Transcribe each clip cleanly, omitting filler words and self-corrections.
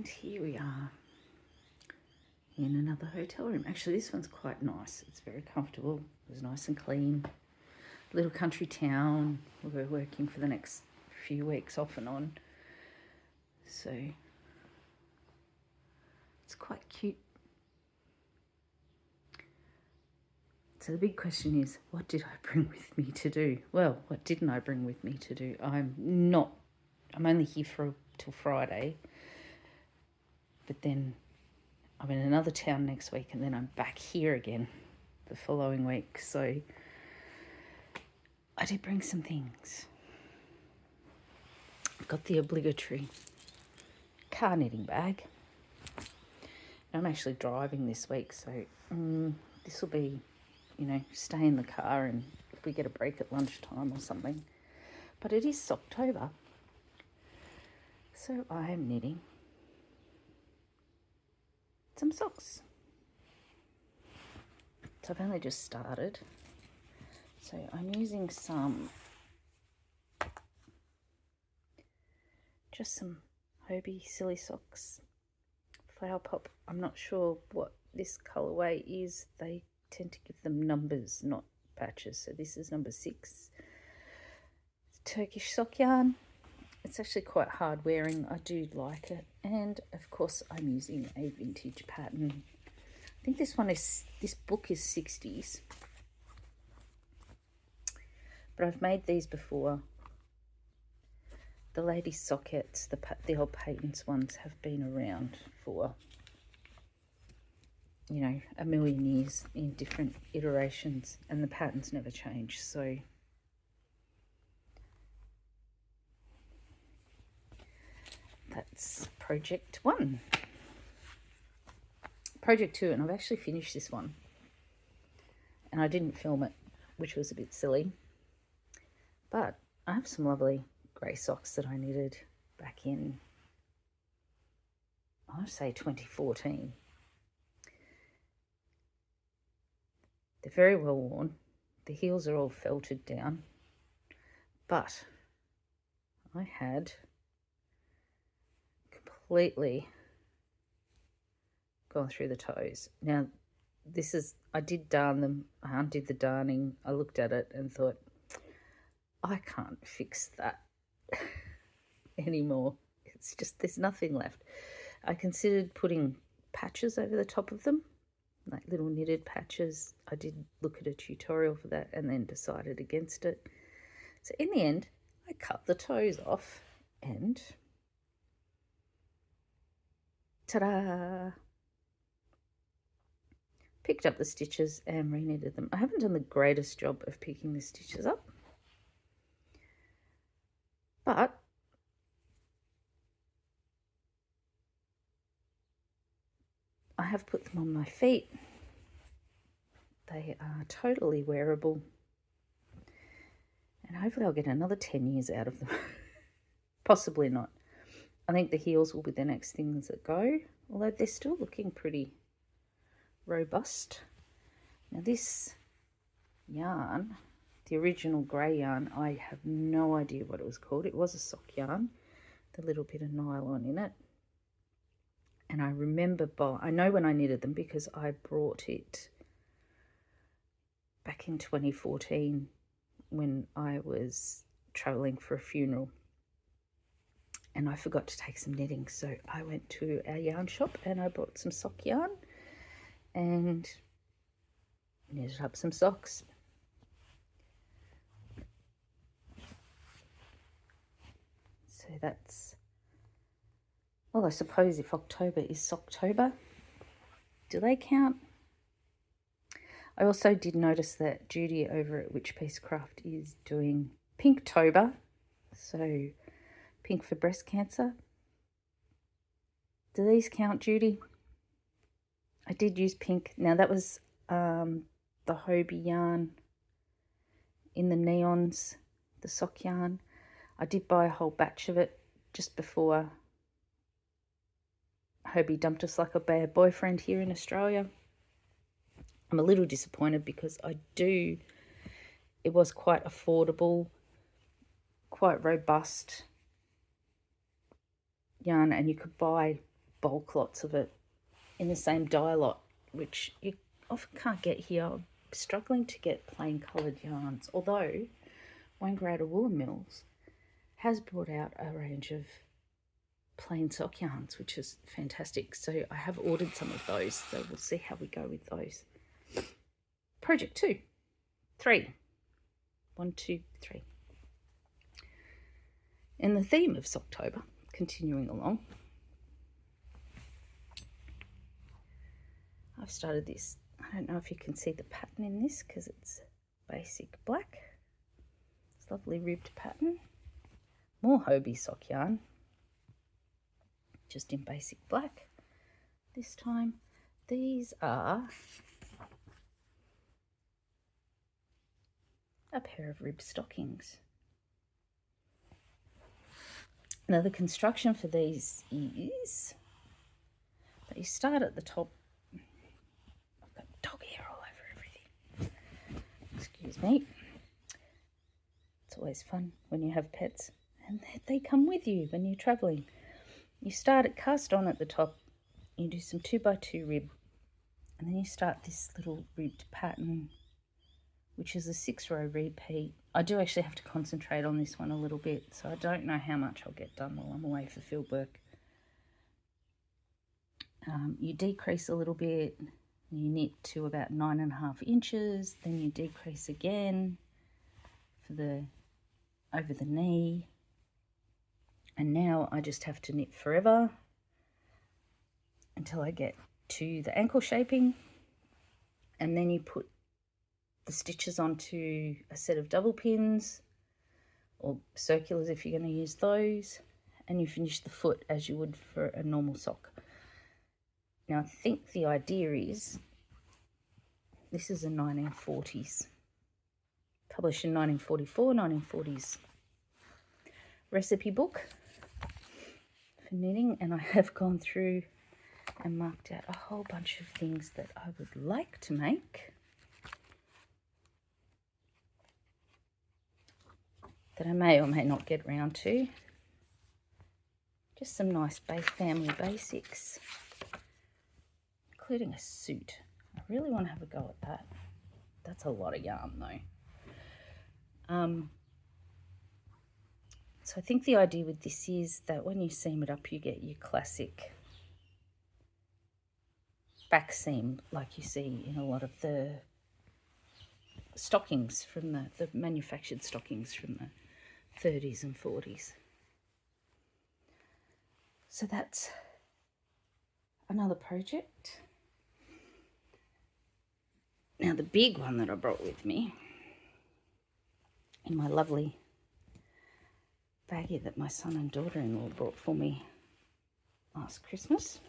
And here we are in another hotel room. Actually, this one's quite nice. It's very comfortable. It's nice and clean. Little country town. We're working for the next few weeks off and on. So it's quite cute. So the big question is, what did I bring with me to do? Well, what didn't I bring with me to do? I'm only here till Friday. But then I'm in another town next week, and then I'm back here again the following week. So I did bring some things. I've got the obligatory car knitting bag. I'm actually driving this week, so this will be, stay in the car and if we get a break at lunchtime or something. But it is Sock-tober, so I am knitting some socks. So I've only just started. So I'm using some Hobie silly socks, flower pop. I'm not sure what this colorway is. They tend to give them numbers, not patches. So this is number 6. It's Turkish sock yarn. It's actually quite hard wearing. I do like it. And of course I'm using a vintage pattern. I think this book is 60s. But I've made these before. The lady sockets, the old patents ones, have been around for, a million years in different iterations, and the patterns never change. So that's project 1. Project 2, and I've actually finished this one. And I didn't film it, which was a bit silly. But I have some lovely grey socks that I knitted back in, I want to say 2014. They're very well worn. The heels are all felted down. But I had completely gone through the toes. Now, I did darn them. I undid the darning. I looked at it and thought, I can't fix that anymore. It's just, there's nothing left. I considered putting patches over the top of them, like little knitted patches. I did look at a tutorial for that and then decided against it. So in the end, I cut the toes off and ta-da! Picked up the stitches and re-knitted them. I haven't done the greatest job of picking the stitches up, but I have put them on my feet. They are totally wearable. And hopefully I'll get another 10 years out of them. Possibly not. I think the heels will be the next things that go, although they're still looking pretty robust. Now this yarn, the original grey yarn, I have no idea what it was called. It was a sock yarn, with a little bit of nylon in it. And I remember, I know when I knitted them because I brought it back in 2014 when I was travelling for a funeral. And I forgot to take some knitting. So I went to our yarn shop and I bought some sock yarn and knitted up some socks. So that's, well, I suppose if October is Sock-tober, do they count? I also did notice that Judy over at Witchpeace Craft is doing Pink-tober, so pink for breast cancer. Do these count, Judy? I did use pink. Now that was the Hobie yarn in the neons, the sock yarn. I did buy a whole batch of it just before Hobie dumped us like a bad boyfriend here in Australia. I'm a little disappointed because it was quite affordable, quite robust yarn, and you could buy bulk lots of it in the same dye lot, which you often can't get here. I'm struggling to get plain coloured yarns, although Wangaratta Woolen Mills has brought out a range of plain sock yarns, which is fantastic. So I have ordered some of those, so we'll see how we go with those. Project 2, 3, 1, 2, 3. In the theme of Sock-tober, continuing along, I've started this. I don't know if you can see the pattern in this because it's basic black. It's lovely ribbed pattern. More Hobie sock yarn, just in basic black this time. These are a pair of rib stockings. Now the construction for these is that you start at the top. I've got dog hair all over everything. Excuse me. It's always fun when you have pets and they come with you when you're travelling. You start at cast on at the top, you do some 2x2 rib, and then you start this little ribbed pattern, which is a 6-row repeat. I do actually have to concentrate on this one a little bit, so I don't know how much I'll get done while I'm away for field work. You decrease a little bit, you knit to about 9.5 inches, then you decrease again for the over the knee, and now I just have to knit forever until I get to the ankle shaping, and then you put the stitches onto a set of double pins or circulars if you're going to use those, and you finish the foot as you would for a normal sock. Now I think the idea is, this is a 1940s, published in 1944, 1940s recipe book for knitting, and I have gone through and marked out a whole bunch of things that I would like to make that I may or may not get around to. Just some nice family basics, including a suit. I really want to have a go at that. That's a lot of yarn though. So I think the idea with this is that when you seam it up, you get your classic back seam like you see in a lot of the stockings from the manufactured stockings from the 30s and 40s. So that's another project. Now the big one that I brought with me in my lovely baggie that my son and daughter-in-law brought for me last Christmas.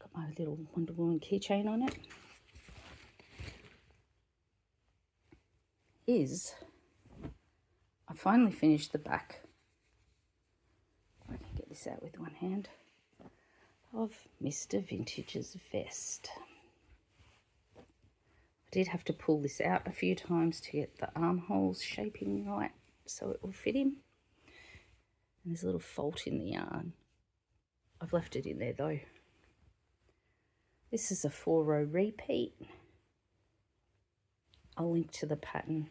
Got my little Wonder Woman keychain on it. I finally finished the back, I can get this out with one hand, of Mr. Vintage's vest. I did have to pull this out a few times to get the armholes shaping right so it will fit him. And there's a little fault in the yarn. I've left it in there though. This is a 4-row repeat. I'll link to the pattern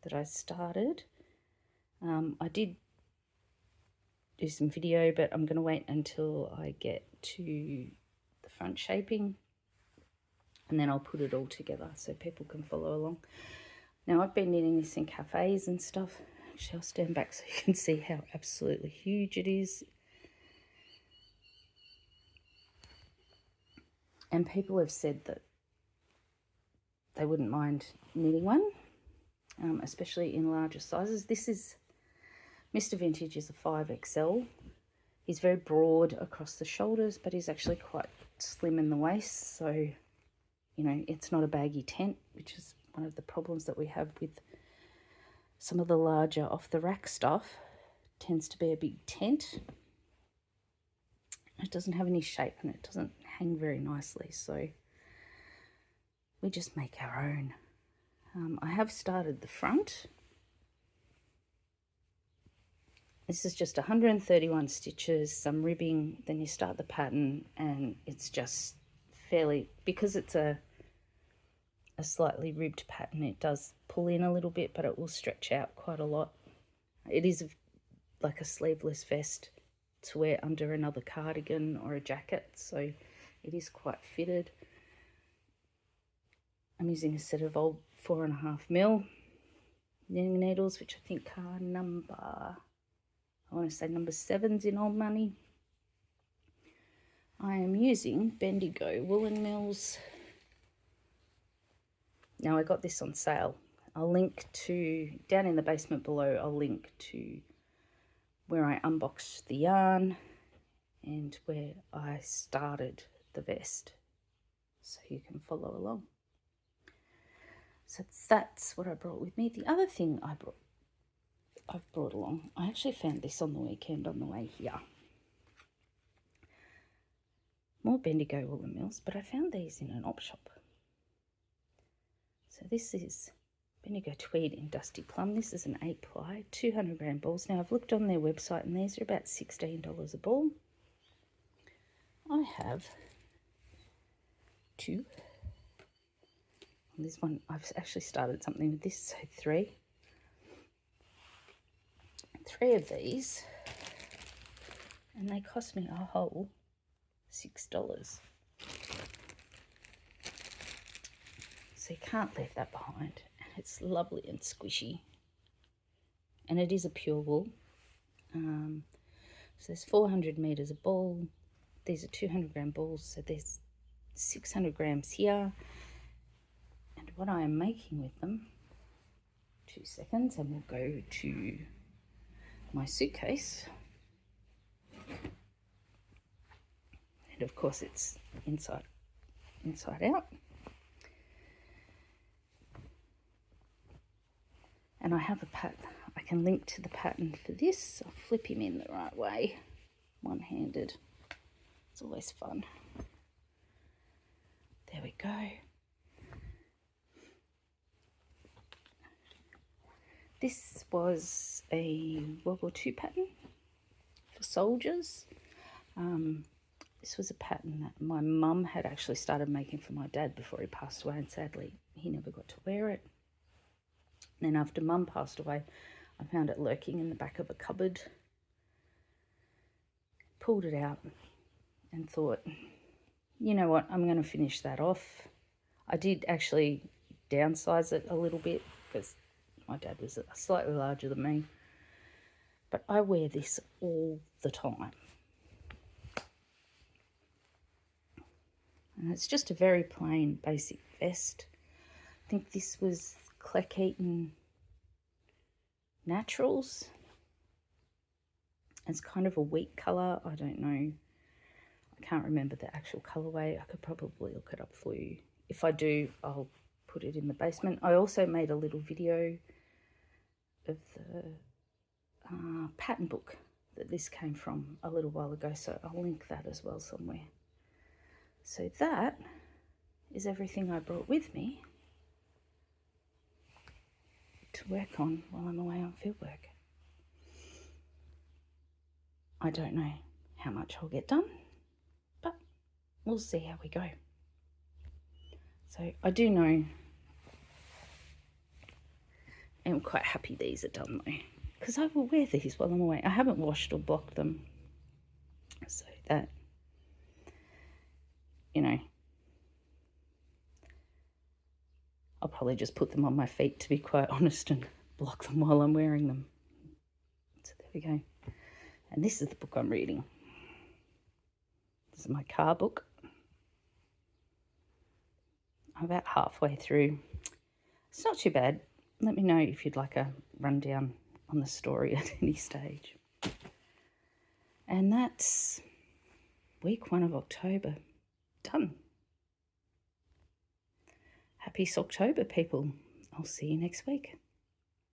that I started. I did do some video, but I'm going to wait until I get to the front shaping, and then I'll put it all together so people can follow along. Now I've been knitting this in cafes and stuff. Actually, I'll stand back so you can see how absolutely huge it is. And people have said that they wouldn't mind knitting one, especially in larger sizes. This is, Mr. Vintage is a 5XL. He's very broad across the shoulders, but he's actually quite slim in the waist. So, you know, it's not a baggy tent, which is one of the problems that we have with some of the larger off-the-rack stuff. It tends to be a big tent. It doesn't have any shape and it doesn't hang very nicely, so we just make our own. I have started the front, This is just 131 stitches, some ribbing, then you start the pattern, and it's just fairly, because it's a slightly ribbed pattern, it does pull in a little bit, but it will stretch out quite a lot. It is like a sleeveless vest to wear under another cardigan or a jacket, so it is quite fitted. I'm using a set of old 4.5mm knitting needles, which I think are number 7s in old money. I am using Bendigo woolen mills. Now, I got this on sale. I'll link to, down in the basement below, I'll link to where I unboxed the yarn and where I started the vest, so you can follow along. So that's what I brought with me. The other thing I've brought along, I actually found this on the weekend on the way here. More Bendigo woolen mills, but I found these in an op shop. So this is Bendigo tweed in dusty plum. This is an 8-ply, 200-gram balls. Now, I've looked on their website and these are about $16 a ball. I have 2. This one, I've actually started something with this, so 3. 3 of these, and they cost me a whole $6. So you can't leave that behind. And it's lovely and squishy. And it is a pure wool. So there's 400 meters a ball. These are 200-gram balls, so there's 600 grams here. And what I am making with them, 2 seconds, and we'll go to my suitcase. And of course it's inside out. And I have a pattern. I can link to the pattern for this. I'll flip him in the right way, one-handed. It's always fun. There we go. This was a World War II pattern for soldiers. This was a pattern that my mum had actually started making for my dad before he passed away, and sadly he never got to wear it. And then after Mum passed away, I found it lurking in the back of a cupboard. Pulled it out and thought, you know what, I'm going to finish that off. I did actually downsize it a little bit because my dad was slightly larger than me. But I wear this all the time. And it's just a very plain, basic vest. I think this was Cleckheaton Naturals. It's kind of a wheat colour. I don't know. I can't remember the actual colourway. I could probably look it up for you. If I do, I'll put it in the basement. I also made a little video of the pattern book that this came from a little while ago, so I'll link that as well somewhere. So that is everything I brought with me to work on while I'm away on fieldwork. I don't know how much I'll get done, but we'll see how we go. So I do know, I'm quite happy these are done though, because I will wear these while I'm away. I haven't washed or blocked them, so that, you know, I'll probably just put them on my feet, to be quite honest, and block them while I'm wearing them. So there we go. And this is the book I'm reading. This is my car book. I'm about halfway through. It's not too bad. Let me know if you'd like a rundown on the story at any stage. And that's week 1 of October. Done. Happy Sock-tober, people. I'll see you next week.